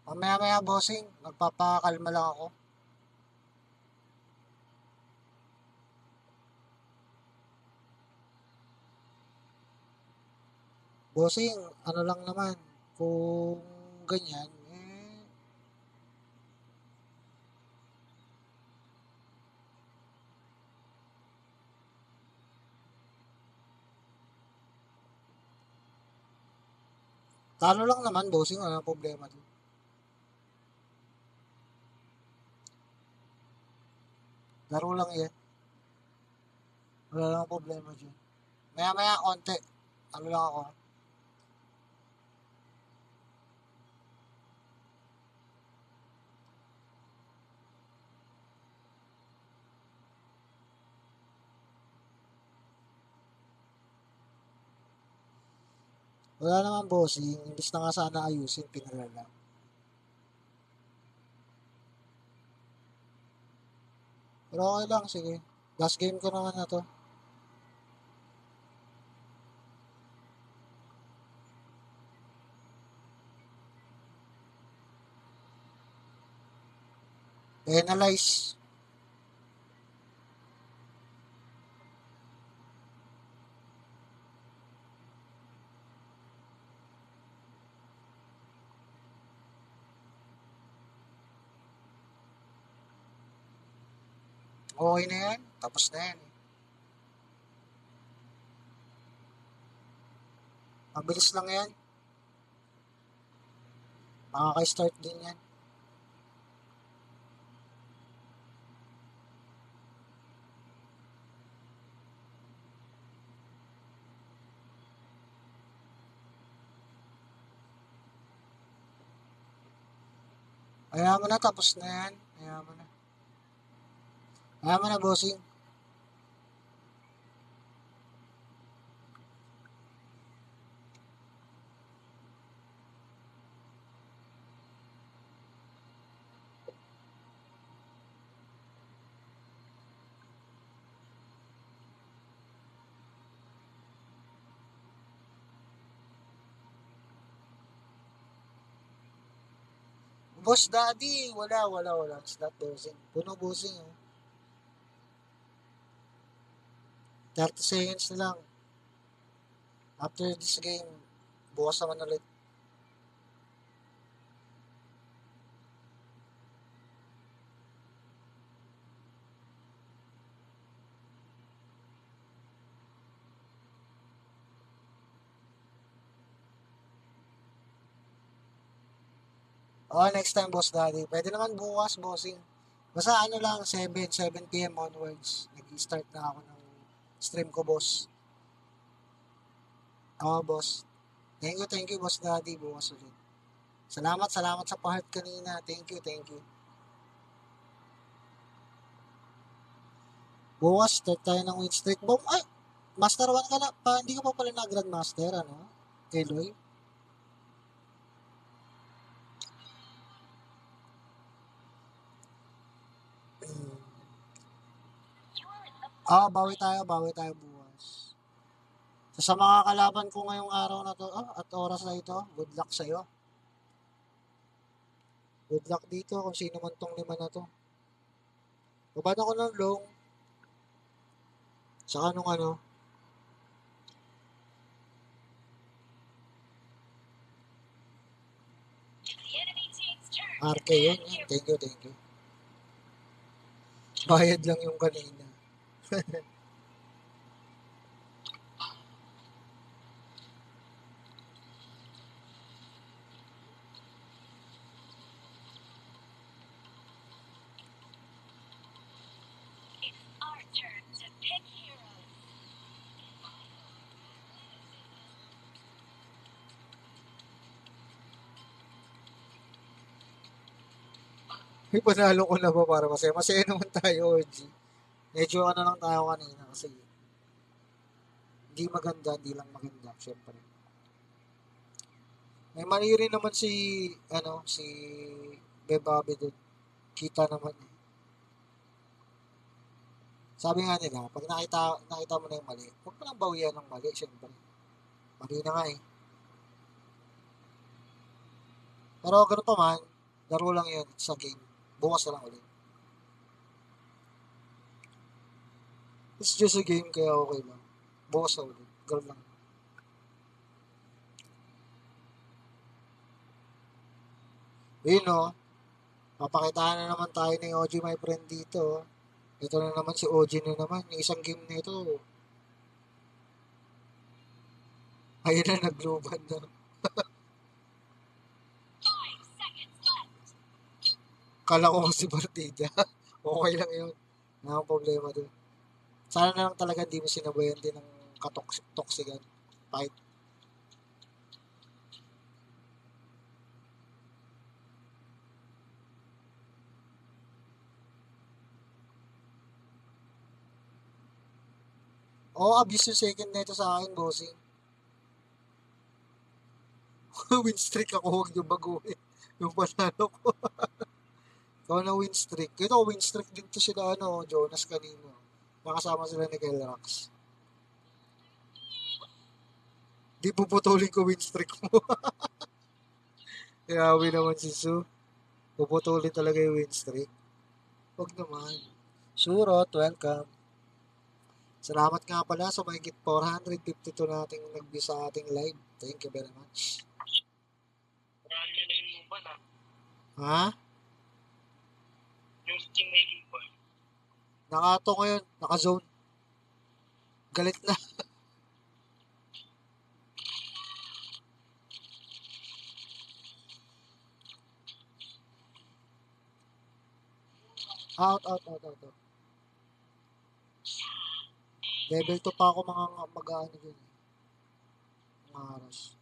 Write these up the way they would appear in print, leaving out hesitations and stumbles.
Mamaya-maya, bossing. Magpapakalma lang ako. Bossing, ano lang naman. Kung ganyan, talo lang naman, bossing. Wala problema dun. Laro lang yan. Wala lang problema dyan. Maya-maya, konti. Ano lang ako. Wala naman, bossing. Imbis na nga sana ayusin, pinalala. Pero okay lang, sige. Last game ko naman na to. Penalize. Okay na yan. Tapos na yan. Mabilis lang yan. Makaka-start din yan. Kaya mo na, tapos na yan. Kaya mo na. Kaya mo na, bossing. Boss Daddy, wala. It's not bossing. Puno bossing, oh. 30 seconds na lang. After this game, bukas naman ulit. Oh, next time, Boss Daddy. Pwede naman bukas, bossing. Basta ano lang, 7 p.m. onwards. Nag-start na ako ng stream ko, boss. Oo, boss. Thank you, Boss Daddy. Bukas ulit. Salamat sa pa-heart kanina. Thank you. Bukas, start tayo ng win streak. Boom, ay! Master 1 ka na. Hindi ka pa pala na Grandmaster, ano? Eloy? Bawi tayo bukas. So, sa mga kalaban ko ngayong araw na to, at oras na ito, good luck sa'yo. Good luck dito kung sino man tong lima na to. Babad ako ng long. Saka nung ano, RK yun. Thank you. Bayad lang yung kanina. May panalo ko na ba para masaya? Masaya naman tayo, OG. Medyo ano lang tayo kanina kasi hindi lang maganda, syempre. May mali rin naman si Bebabe doon. Kita naman eh. Sabi nga nila, pag nakita mo na yung mali, huwag mo lang bawian ng mali, syempre. Mali na nga eh. Pero ganun pa man, Laro lang yun sa game. Bukas na lang ulit. It's just a game kaya okay lang. Bukas na ulit. Girl lang. Yun o. Papakitaan na naman tayo ni OG my friend dito. Ito na naman si OG na naman. Yung isang game nito. Ayun na, nag-global na. Kala ko kasi partida. Okay lang yun. Wala akong problema doon. Sana na lang talaga hindi mo sinabayan din ng katoksik-toksikan. Fight. Oo, abuse yung second nito sa akin, bossing. Win streak ako, huwag niyo baguhin. Yung panalo ko. Ikaw na win streak. Ito, win streak din to sila, Jonas kanino. Nakasama sila ni Kyle Rax. Di puputulin ko win streak mo. Grabe naman si Su. Puputulin talaga yung win streak. Huwag naman. Surot, welcome. Salamat nga pala sa mahigit 452 nating nag-view sa ating live. Thank you very much. Marami na yung mobile ah. Ha? Yung Steam may mobile. Nakato ngayon. Naka-zone. Galit na. Out. Level 2 pa ako mga mag-ano dyan. Mga aras.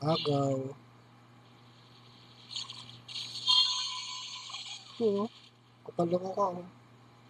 Agaw. Ito, kapal lang ako.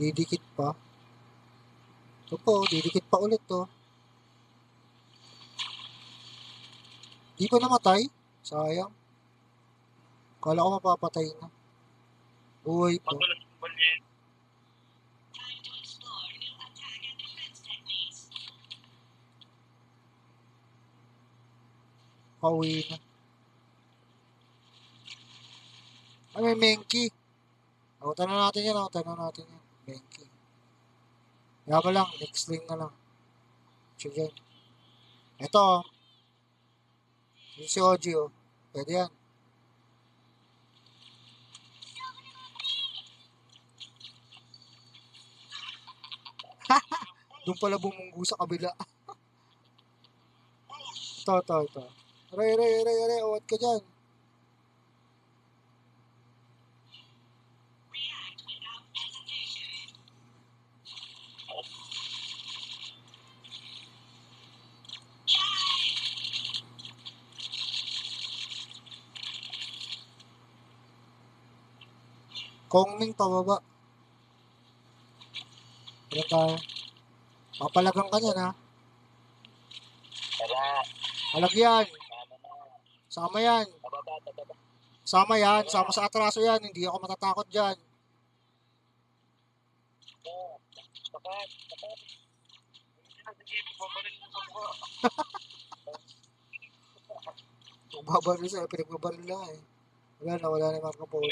Didikit pa. Ito po, didikit pa ulit to. Di pa namatay? Sayang. Kala ko mapapatay na. Buhay po. Magulat yung ball niya. Pauwi na. Ay, may Menki. Autan na natin yan. Menki. Kaya pa lang, next lane na lang. Siya dyan. Ito, yung si Oji, oh. Pwede yan. Doon pala bumunggu sa kabila. Ito. Aray, awat ka dyan. Kongming pababa. Wala tayo. Papalagang ka niyan, ha? Tara, Alagyan. tama na. Sama yan. Tababa. Sama yan. Sama sa atraso yan. Hindi ako matatakot dyan. Tapat. Sige, papabalin mo sa mukha. Magbabaril sa'yo. Pinagbabaril lang, eh. Wala na Marco Polo.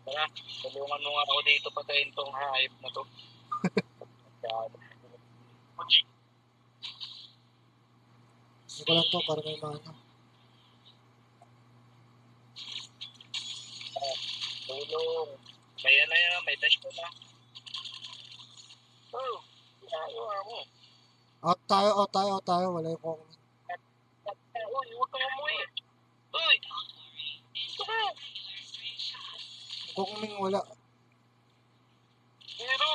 Tara, tulungan mo nga ako dito patayin tong hype na to. Hindi ko lang to para may mana. Tulong. Kaya na yan, may dash ko na. Oh, ayaw mo. Out tayo. Wala yung Kongming. Uy, huwag kang umuwi. Uy, ito ka. Kongming wala. Pero,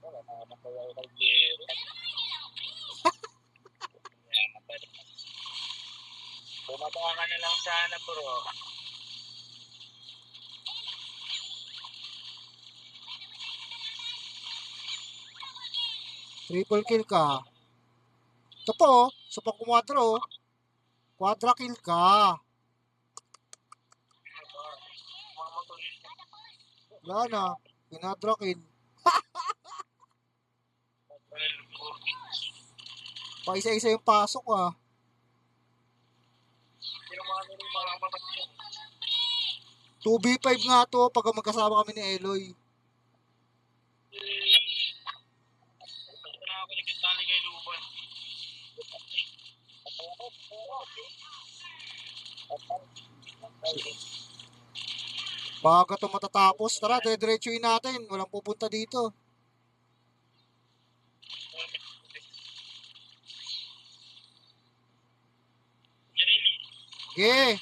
wala na kaya kay Jero. Bumaba ka na lang sana, bro. Triple kill ka. Ito po, sa pang-quadra oh. Quadra kill ka. Wala na. Pinadra kill. Pa isa-isa yung pasok ah. 2v5 nga to pag magkasama kami ni Eloy. Baga to matatapos. Tara, dire-diretsuin natin. Walang pupunta dito. Ge.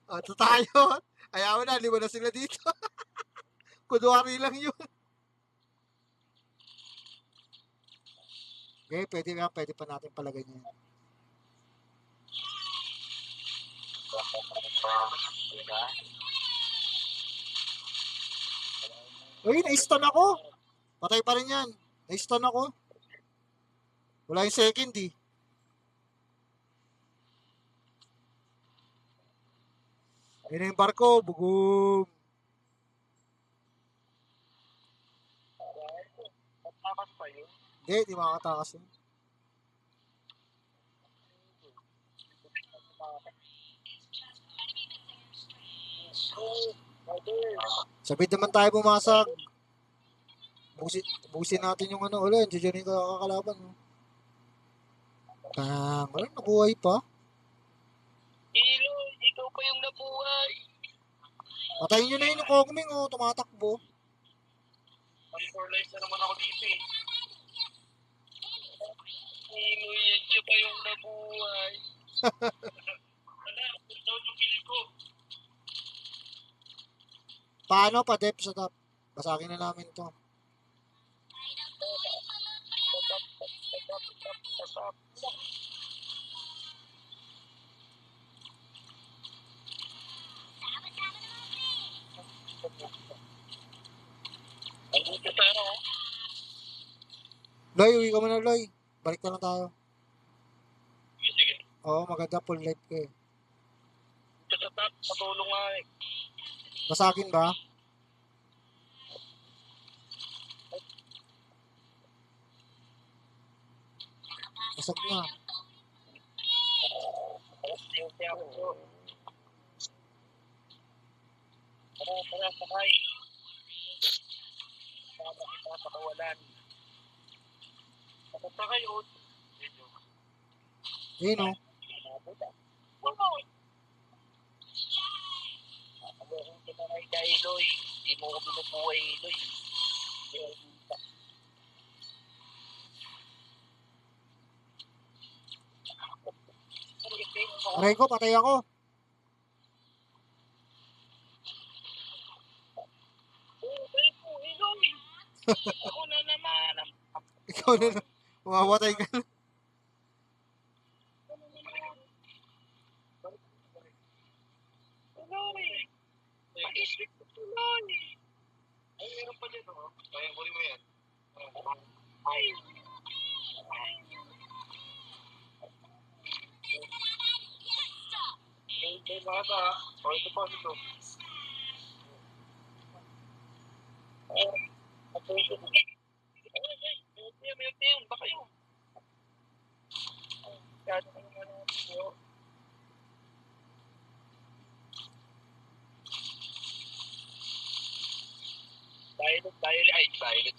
Ito tayo. Ayaw na, lima na sila dito. Kunwari lang yun. Okay, pwede pa natin palagay niya. Uy, na-stun ako. Patay pa rin yan. Na-stun ako. Wala yung second eh. Ayun na yung barko. Bugum. Hindi, di makakatakas yun. Sabid naman tayo bumasag. Busin natin yung ano ulit. Diyan yung kakalaban. No? Bang. Wala, nabuhay pa. Ilo, ikaw pa yung nabuhay. Patayin nyo na yun yung Kogming. Oh, tumatakbo. For life na naman ako dito eh. Ilo, yan siya pa yung nabuhay. Wala, pull down yung kilig ko. Paano pa dep sa top? Basagin na namin to. Ang dito tayo, no? Loy, uwi ka muna, Loy. Balik na lang tayo. Sige. Oo, maganda full life ko eh. Dito sa top, patulong nga eh. Basagin ba? Basag na. Tara, sakay. Tama kita sa kawalan. Sakay yun. Ayun oh. Kung kinakay ka, Eloy, hindi mo ko binubuhay, Eloy. Aray ko, patay ako. Eloy! Ako na naman. Ikaw na lang. Mamamatay ka na. Eloy! Mag-isip ko, Eloy! Ay, meron pa dyan, oh. Kaya mo rin mo yan. Ay! Ay, bata. O, ito pa, ito. May tayo, baka yun. Kaya naman natin, Violet.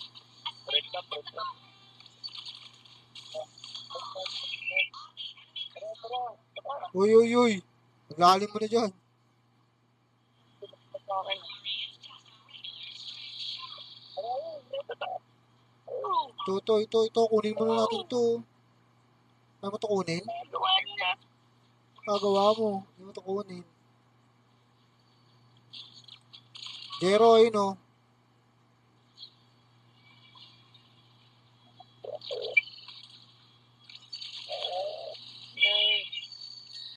Red cap. Tara. Uy, uy, uy. Naglalim mo na dyan. Ito. Kunin mo na natin to. Ano mo to kunin? Kagawa mo. Hindi mo to kunin. Zero, ayun oh.